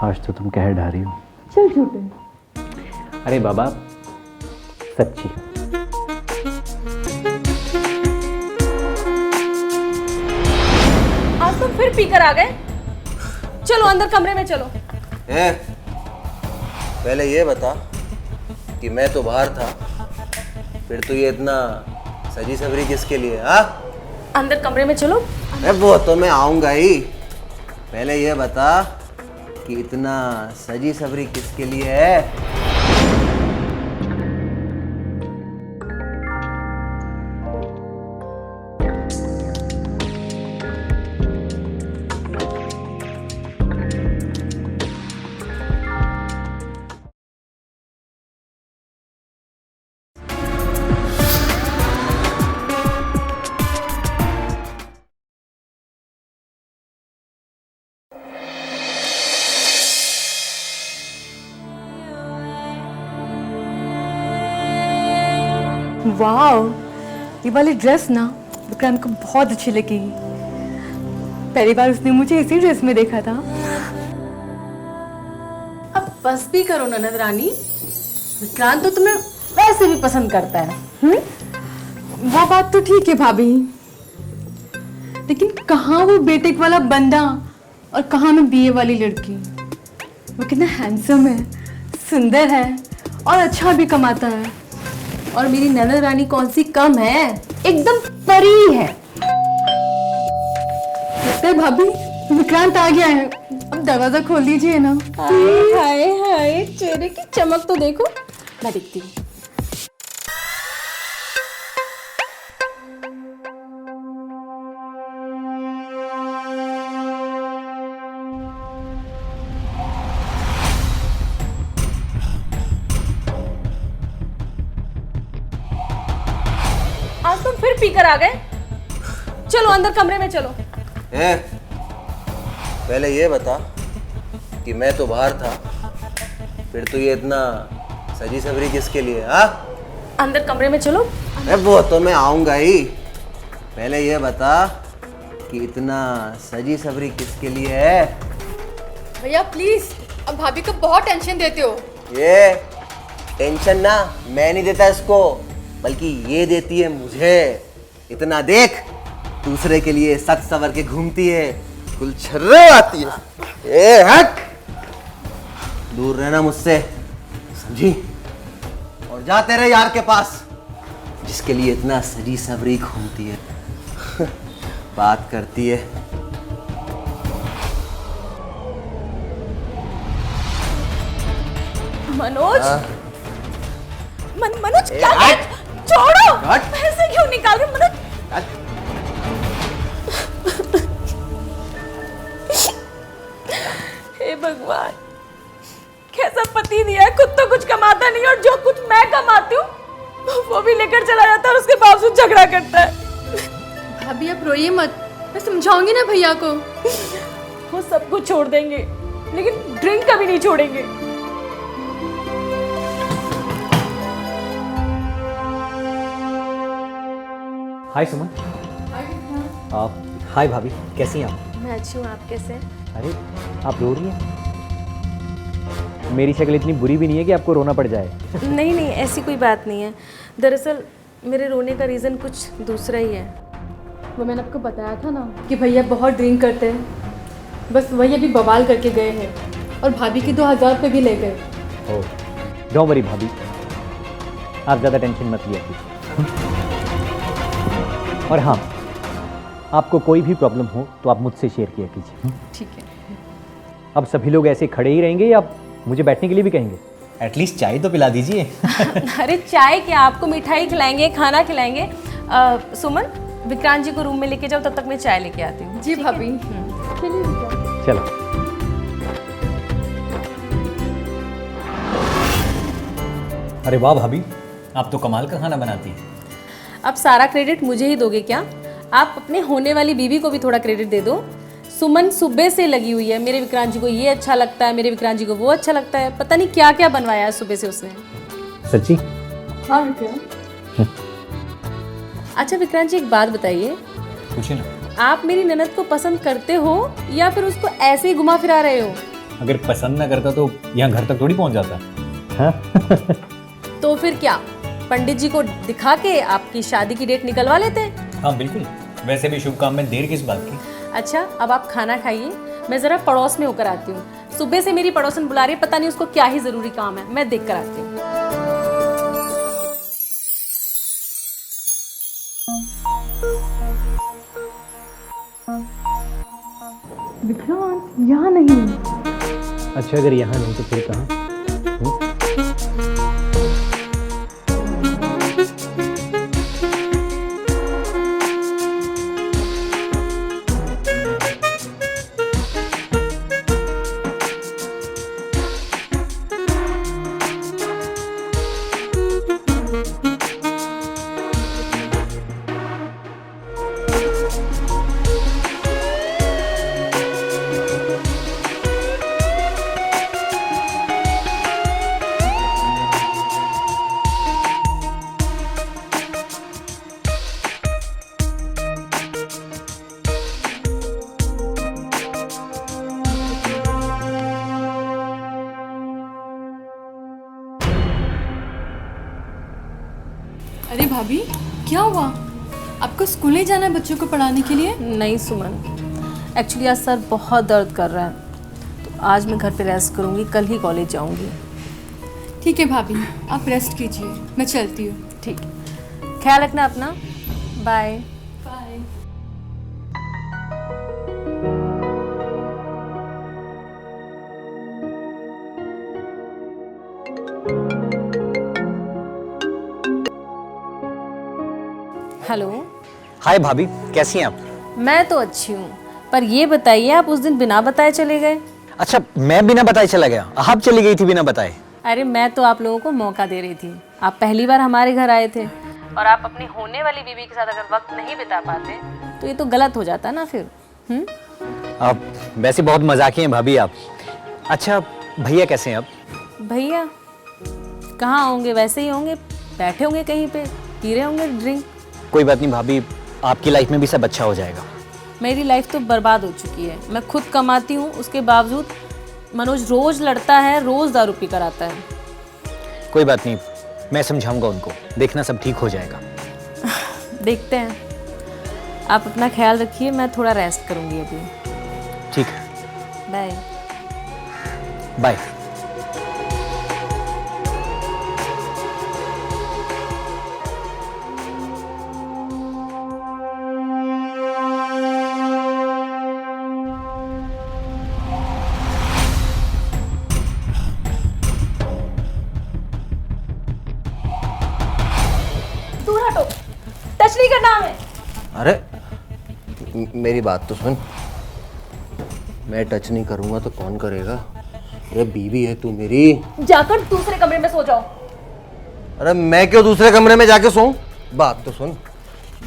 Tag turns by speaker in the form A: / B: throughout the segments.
A: आज तो तुम कहर ढा रही हो।
B: चल झूठे।
A: अरे बाबा सच्ची।
B: आज तुम फिर पीकर आ गए। चलो अंदर कमरे में चलो।
C: पहले ये बता कि मैं तो बाहर था, फिर तो ये इतना सजी सवरी किसके लिए? हाँ
B: अंदर कमरे में चलो।
C: अरे वो तो मैं आऊंगा ही। पहले ये बता कि इतना सजी सवरी किसके लिए है?
D: वाओ, ये वाली ड्रेस ना विक्रांत को बहुत अच्छी लगेगी। पहली बार उसने मुझे इसी ड्रेस में देखा था।
B: अब बस भी करो ननद रानी, विक्रांत तो तुम्हें वैसे भी पसंद करता है।
D: वो बात तो ठीक है भाभी, लेकिन कहाँ वो बेटेक वाला बंदा और कहाँ मैं बीए वाली लड़की। वो कितना हैंडसम है, सुंदर है और अच्छा भी कमाता है।
B: और मेरी ननद रानी कौन सी कम है, एकदम परी है।
D: लगता है भाभी विक्रांत आ गया है। अब दरवाजा खोल दीजिए ना।
B: हाय हाय, चेहरे की चमक तो देखो। मैं देखती हूँ। आज तुम फिर पीकर आ गए। चलो अंदर कमरे में चलो।
C: पहले ये बता कि मैं तो बाहर था, फिर तो ये इतना सजी सवरी किसके लिए? हाँ
B: अंदर कमरे में चलो।
C: अरे वो तो मैं आऊंगा ही। पहले ये बता कि इतना सजी सवरी किसके लिए है?
D: भैया प्लीज, अब भाभी को बहुत टेंशन देते हो।
C: ये टेंशन ना मैं नहीं देता इसको, बल्कि ये देती है मुझे। इतना देख, दूसरे के लिए सच सवर के घूमती है, गुलछर्रे आती है। ए हट, दूर रहना मुझसे, समझी? और जा तेरे यार के पास जिसके लिए इतना सजी सवरी घूमती है। बात करती है।
B: मनोज, मनोज क्या कर? छोड़ो। पैसे क्यों निकाल रहे मनोज? हे भगवान, कैसा पति दिया है। खुद तो कुछ कमाता नहीं और जो कुछ मैं कमाती हूँ वो भी लेकर चला जाता है और उसके बावजूद झगड़ा करता है।
D: भाभी आप रोइए मत, मैं समझाऊंगी ना भैया को।
B: वो सब कुछ छोड़ देंगे लेकिन ड्रिंक कभी नहीं छोड़ेंगे।
A: हाय सुमन। हाय भाभी, कैसी हैं आप?
B: मैं अच्छी हूँ, आप कैसे हैं?
A: अरे आप रो रही हैं? मेरी शक्ल इतनी बुरी भी नहीं है कि आपको रोना पड़ जाए।
B: नहीं नहीं, ऐसी कोई बात नहीं है। दरअसल मेरे रोने का रीज़न कुछ दूसरा ही है।
D: वो मैंने आपको बताया था ना कि भैया बहुत ड्रिंक करते हैं। बस वही अभी बवाल करके गए हैं और भाभी के 2000 रुपये भी ले गए।
A: ओह डोंट वरी भाभी, आप ज़्यादा टेंशन मत लिया कीजिए। और हाँ, आपको कोई भी प्रॉब्लम हो तो आप मुझसे शेयर किया कीजिए।
D: ठीक है।
A: अब सभी लोग ऐसे खड़े ही रहेंगे या मुझे बैठने के लिए भी कहेंगे?
E: एटलीस्ट चाय तो पिला दीजिए।
B: अरे चाय क्या, आपको मिठाई खिलाएंगे, खाना खिलाएंगे। सुमन, विक्रांत जी को रूम में लेके जाओ, तब तक मैं चाय लेके आती हूँ।
D: जी भाभी।
A: चलो।
E: अरे वाह भाभी, आप तो कमाल का खाना बनाती हैं।
B: अब सारा क्रेडिट मुझे ही दोगे क्या? आप अपने होने वाली बीवी को भी थोड़ा क्रेडिट दे दो। सुमन सुबह से लगी हुई है, मेरे विक्रांत जी को ये अच्छा लगता है, मेरे विक्रांत जी को वो अच्छा लगता है। पता नहीं क्या क्या बनवाया है सुबह से उसने।
A: सच्ची?
D: हाँ विक्रांत।
B: अच्छा विक्रांत जी, एक बात बताइए,
E: पूछिए ना।
B: आप मेरी ननद को पसंद करते हो या फिर उसको ऐसे ही घुमा फिरा रहे हो?
E: अगर पसंद ना करता तो यहाँ घर तक थोड़ी पहुँच जाता।
A: हाँ
B: तो फिर क्या, पंडित जी को दिखा के आपकी शादी की डेट निकलवा लेते हैं?
E: हाँ बिल्कुल, वैसे भी शुभ काम में देर किस बात की।
B: अच्छा, अब आप खाना खाइए, मैं ज़रा पड़ोस में होकर आती हूँ। सुबह से मेरी पड़ोसन बुला रही है, पता नहीं उसको क्या ही ज़रूरी काम है, मैं देख कर आती हूँ।
D: विक्रांत यहाँ नहीं।
A: अच्छा, अगर यहाँ नहीं तो फिर कहाँ?
D: अरे भाभी, क्या हुआ? आपको स्कूल नहीं जाना है बच्चों को पढ़ाने के लिए?
B: नहीं सुमन, एक्चुअली आज सर बहुत दर्द कर रहा है, तो आज मैं घर पे रेस्ट करूँगी, कल ही कॉलेज जाऊँगी।
D: ठीक है भाभी, आप रेस्ट कीजिए, मैं चलती हूँ।
B: ठीक है, ख्याल रखना अपना, बाय।
D: बाय।
B: हेलो।
E: हाय भाभी, कैसी हैं आप?
B: मैं तो अच्छी हूँ, पर ये बताइए आप उस दिन बिना बताए चले गए?
E: अच्छा, मैं बिना बताए चला गया, आप चली गई थी बिना बताए।
B: अरे मैं तो आप लोगों को मौका दे रही थी, आप पहली बार हमारे घर आए थे और आप अपनी होने वाली बीवी के साथ अगर वक्त नहीं बिता पाते तो ये तो गलत हो जाता ना फिर।
E: आप वैसे बहुत मजाकी हैं भाभी आप। अच्छा, भैया कैसे हैं आप?
B: भैया कहाँ होंगे, वैसे ही होंगे, बैठे होंगे कहीं पे, पी रहे होंगे ड्रिंक।
E: कोई बात नहीं भाभी, आपकी लाइफ में भी सब अच्छा हो जाएगा।
B: मेरी लाइफ तो बर्बाद हो चुकी है, मैं खुद कमाती हूँ, उसके बावजूद मनोज रोज लड़ता है, रोज दारू पी कर आता है।
E: कोई बात नहीं, मैं समझाऊंगा उनको, देखना सब ठीक हो जाएगा।
B: देखते हैं, आप अपना ख्याल रखिए, मैं थोड़ा रेस्ट करूँगी अभी।
E: ठीक है,
B: बाय।
E: बाय।
B: दूर हटो, टच नहीं करना हमें।
C: अरे मेरी बात तो सुन, मैं टच नहीं करूंगा तो कौन करेगा? अरे बीवी है तू मेरी।
B: जाकर दूसरे कमरे में सो जाओ।
C: अरे मैं क्यों दूसरे कमरे में जाके सोऊं? बात तो सुन,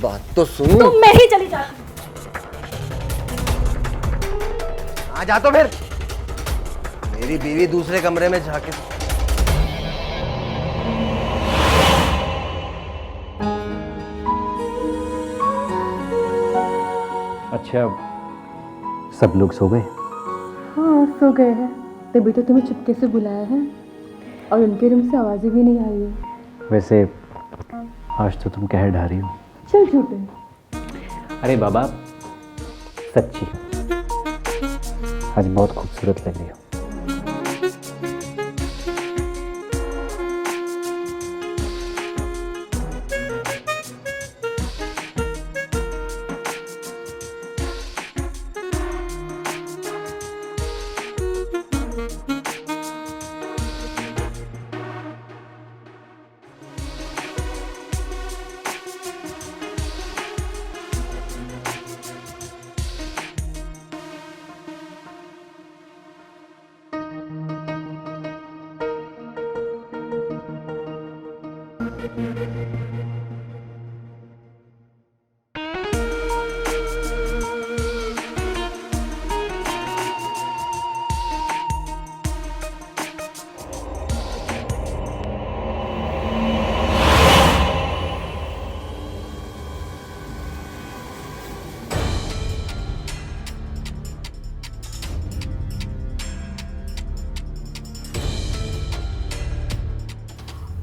C: बात तो सुन।
B: तो मैं ही चली जाती।
C: आ जा तो फिर, मेरी बीवी दूसरे कमरे में जाके।
A: अच्छा, सब लोग सो गए?
D: हाँ, सो गए हैं, तभी तो तुम्हें चुपके से बुलाया है, और उनके रूम से आवाज़ें भी नहीं आ रही है।
A: वैसे आज तो तुम कहर ढा रही हो।
D: चल झूठे।
A: अरे बाबा, सच्ची आज बहुत खूबसूरत लग रही हो।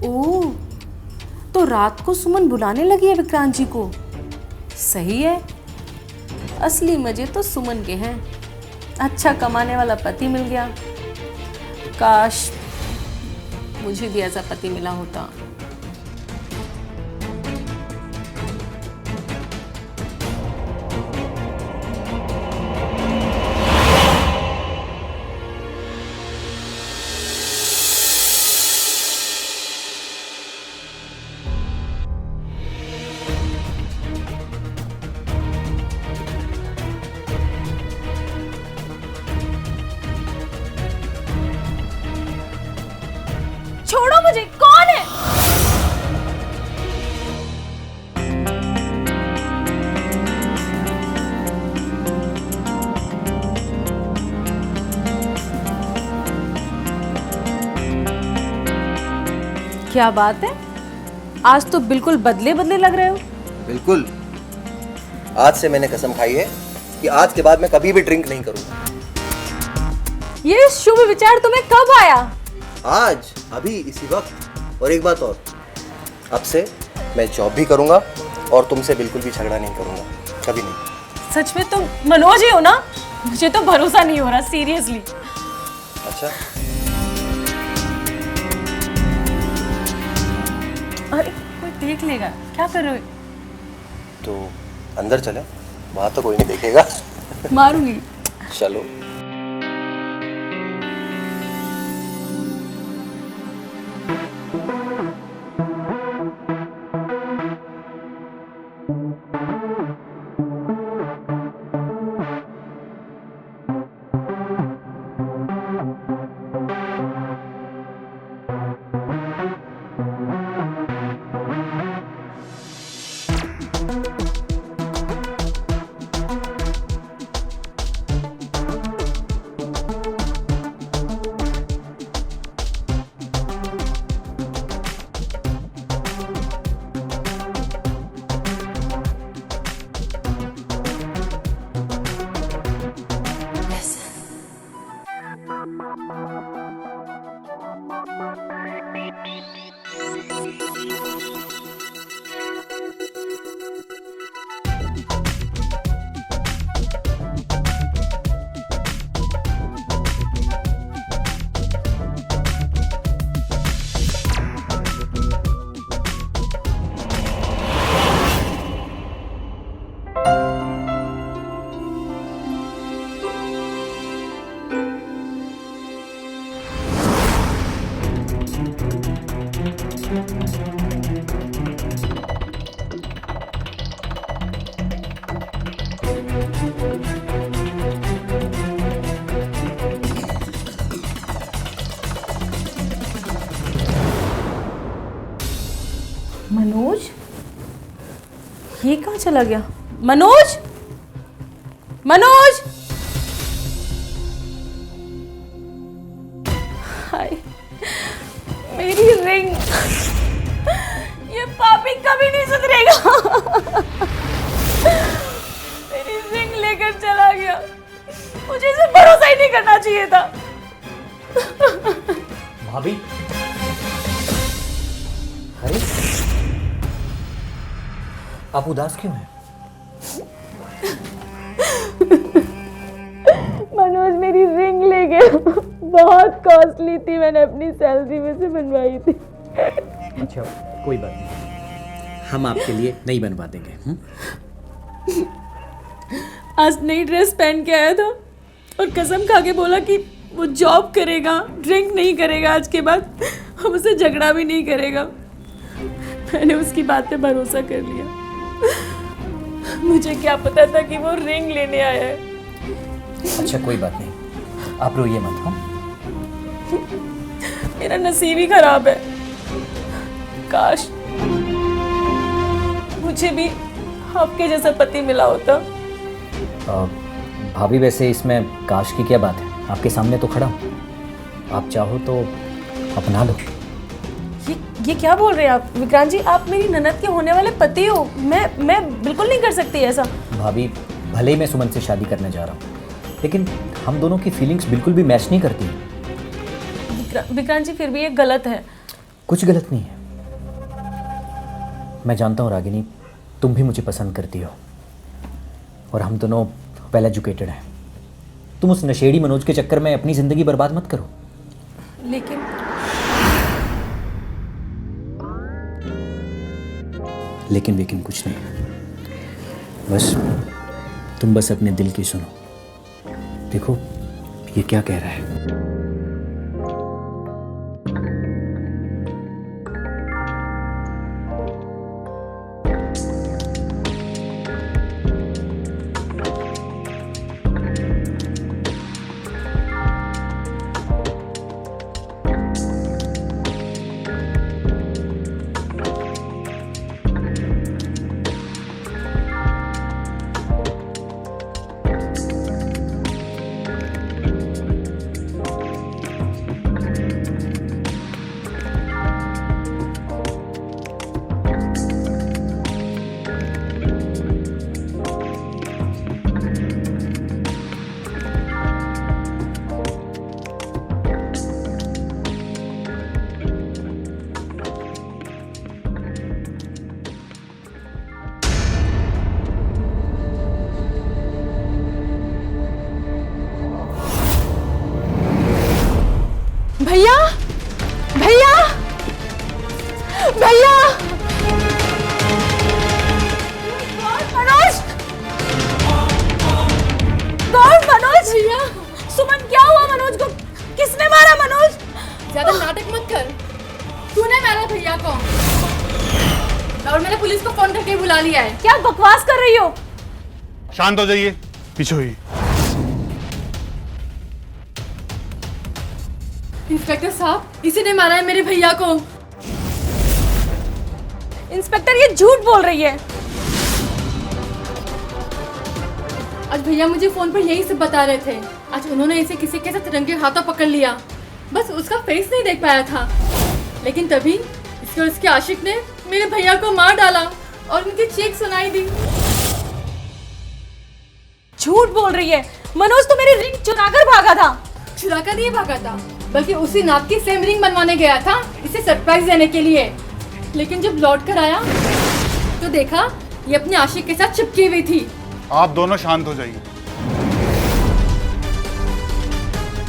B: ओह, तो रात को सुमन बुलाने लगी है विक्रांत जी को। सही है, असली मजे तो सुमन के हैं। अच्छा कमाने वाला पति मिल गया। काश मुझे भी ऐसा पति मिला होता। छोड़ो मुझे, कौन है? क्या बात है, आज तो बिल्कुल बदले बदले लग रहे हो।
C: बिल्कुल, आज से मैंने कसम खाई है कि आज के बाद मैं कभी भी ड्रिंक नहीं करूंगा।
B: ये शुभ विचार तुम्हें कब आया?
C: आज, अभी, इसी वक्त। और एक बात और, अब से मैं जॉब भी करूंगा और तुमसे बिल्कुल भी झगड़ा नहीं करूंगा, कभी नहीं।
B: सच में तुम मनोज ही हो ना? मुझे तो भरोसा नहीं हो रहा, सीरियसली।
C: अच्छा,
B: अरे कोई देख लेगा, क्या कर रहे हो?
C: तो अंदर चले, वहां तो कोई नहीं देखेगा।
B: मारूंगी।
C: चलो।
B: मनोज, ये कहाँ चला गया? मनोज, मनोज! हाय, मेरी रिंग। ये पापी कभी नहीं सुधरेगा। मेरी रिंग लेकर चला गया। मुझे इसे भरोसा ही नहीं करना चाहिए था।
E: भाभी, अरे आप उदास क्यों हैं?
B: मनोज मेरी रिंग ले गया। बहुत कॉस्टली थी, मैंने अपनी सैलरी में से बनवाई थी।
E: अच्छा, कोई बात नहीं, हम आपके लिए नहीं बनवा देंगे।
B: आज नई ड्रेस पहन के आया था और कसम खा के बोला कि वो जॉब करेगा, ड्रिंक नहीं करेगा, आज के बाद हमसे झगड़ा भी नहीं करेगा। मैंने उसकी बात पे भरोसा कर लिया। मुझे क्या पता था कि वो रिंग लेने आया है।
E: अच्छा, कोई बात नहीं, आप रोइए मत। हम
B: मेरा नसीब ही खराब है। काश मुझे भी आपके जैसा पति मिला होता।
E: भाभी, वैसे इसमें काश की क्या बात है? आपके सामने तो खड़ा हूँ, आप चाहो तो अपना लो।
B: ये क्या बोल रहे हैं आप विक्रांत जी? आप मेरी ननद के होने वाले पति हो। मैं बिल्कुल नहीं कर सकती ऐसा।
E: भाभी, भले ही मैं सुमन से शादी करने जा रहा हूँ, लेकिन हम दोनों की फीलिंग्स बिल्कुल भी मैच नहीं करती।
B: विक्रांत जी, फिर भी ये गलत है।
E: कुछ गलत नहीं है। मैं जानता हूँ रागिनी, तुम भी मुझे पसंद करती हो और हम दोनों वेल एजुकेटेड हैं। तुम उस नशेड़ी मनोज के चक्कर में अपनी ज़िंदगी बर्बाद मत करो।
B: लेकिन
E: लेकिन कुछ नहीं, बस तुम बस अपने दिल की सुनो। देखो ये क्या कह रहा है।
D: भैया भैया भैया
B: मनोज, गौर मनोज, भैया सुमन, क्या हुआ मनोज को? किसने मारा मनोज?
D: ज्यादा नाटक मत कर। तूने मारा भैया को और मैंने पुलिस को फोन करके बुला लिया है।
B: क्या बकवास कर रही हो?
F: शांत हो जाइए, पीछे हुई।
D: इंस्पेक्टर साहब, इसी ने मारा है मेरे भैया को।
B: इंस्पेक्टर ये झूठ बोल रही है।
D: आज भैया मुझे फोन पर यही सब बता रहे थे। आज उन्होंने इसे किसी के साथ रंगे हाथों पकड़ लिया। बस उसका फेस नहीं देख पाया था, लेकिन तभी इसके और इसके आशिक ने मेरे भैया को मार डाला और उनकी चीख सुनाई दी।
B: झूठ बोल रही है। मनोज तो मेरी रिंग चुरा कर भागा था।
D: चुरा कर नहीं भागा था, बल्कि उसी नाप की सेम रिंग बनवाने गया था इसे सरप्राइज देने के लिए। लेकिन जब लौट कर आया तो देखा ये अपने आशिक के साथ चिपकी हुई थी।
F: आप दोनों शांत हो जाइए।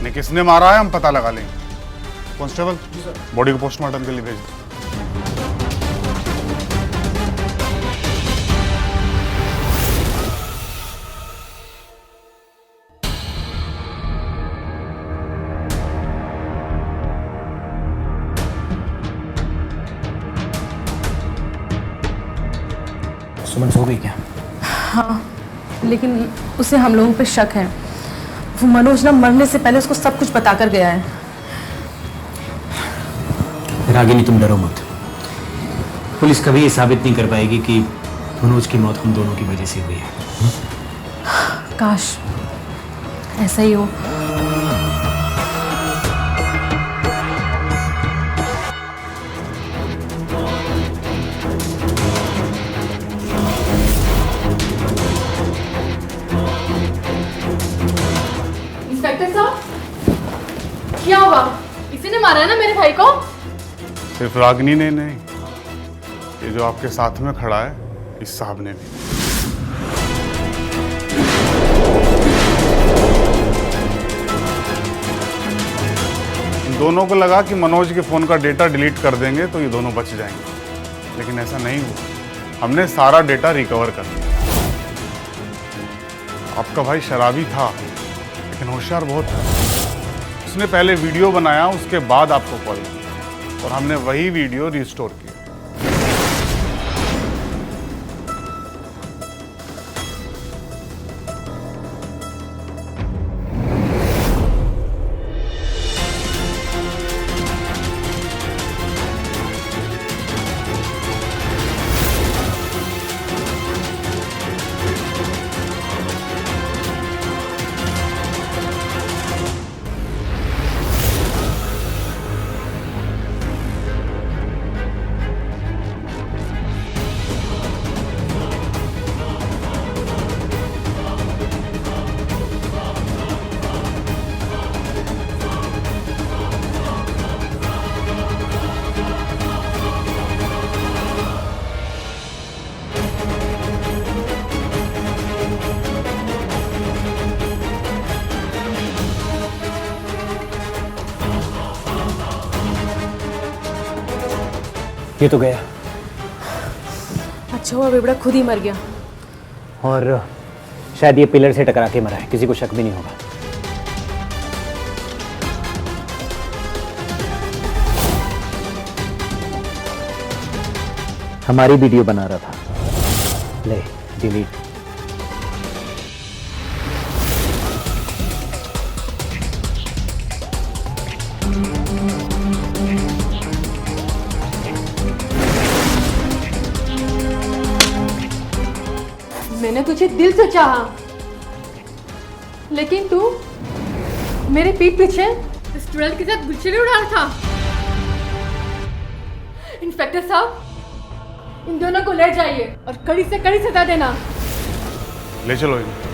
F: ने किसने मारा है हम पता लगा लेंगे। कांस्टेबल, बॉडी को पोस्टमार्टम के लिए भेज दो।
E: सुमन सो गई क्या?
B: हाँ, लेकिन उसे हम लोगों पे शक है। वो मनोज ना मरने से पहले उसको सब कुछ बता कर गया है।
E: रागिनी तुम डरो मत। पुलिस कभी ये साबित नहीं कर पाएगी कि मनोज की मौत हम दोनों की वजह से हुई है।
B: काश ऐसा ही हो।
D: इंस्पेक्टर साहब, क्या हुआ? इसी ने मारा है ना मेरे भाई को?
F: सिर्फ रागिनी ने नहीं, ये जो आपके साथ में खड़ा है इस साहब ने भी। इन दोनों को लगा कि मनोज के फोन का डेटा डिलीट कर देंगे तो ये दोनों बच जाएंगे, लेकिन ऐसा नहीं हुआ। हमने सारा डेटा रिकवर कर लिया। आपका भाई शराबी था, लेकिन होशियार बहुत था। उसने पहले वीडियो बनाया, उसके बाद आपको कॉल किया और हमने वही वीडियो रिस्टोर किया।
E: ये तो गया।
B: अच्छा हुआ बेबड़ा खुद ही मर गया।
A: और शायद ये पिलर से टकरा के मरा है, किसी को शक भी नहीं होगा। हमारी वीडियो बना रहा था। ले डिलीट।
D: मैंने तुझे दिल से चाहा, लेकिन तू मेरे पीठ पीछे स्टूडेंट के साथ गुच्छे उड़ा रहा था। इंस्पेक्टर साहब, इन दोनों को ले जाइए और कड़ी से कड़ी सजा देना।
F: ले चलो इन्हें।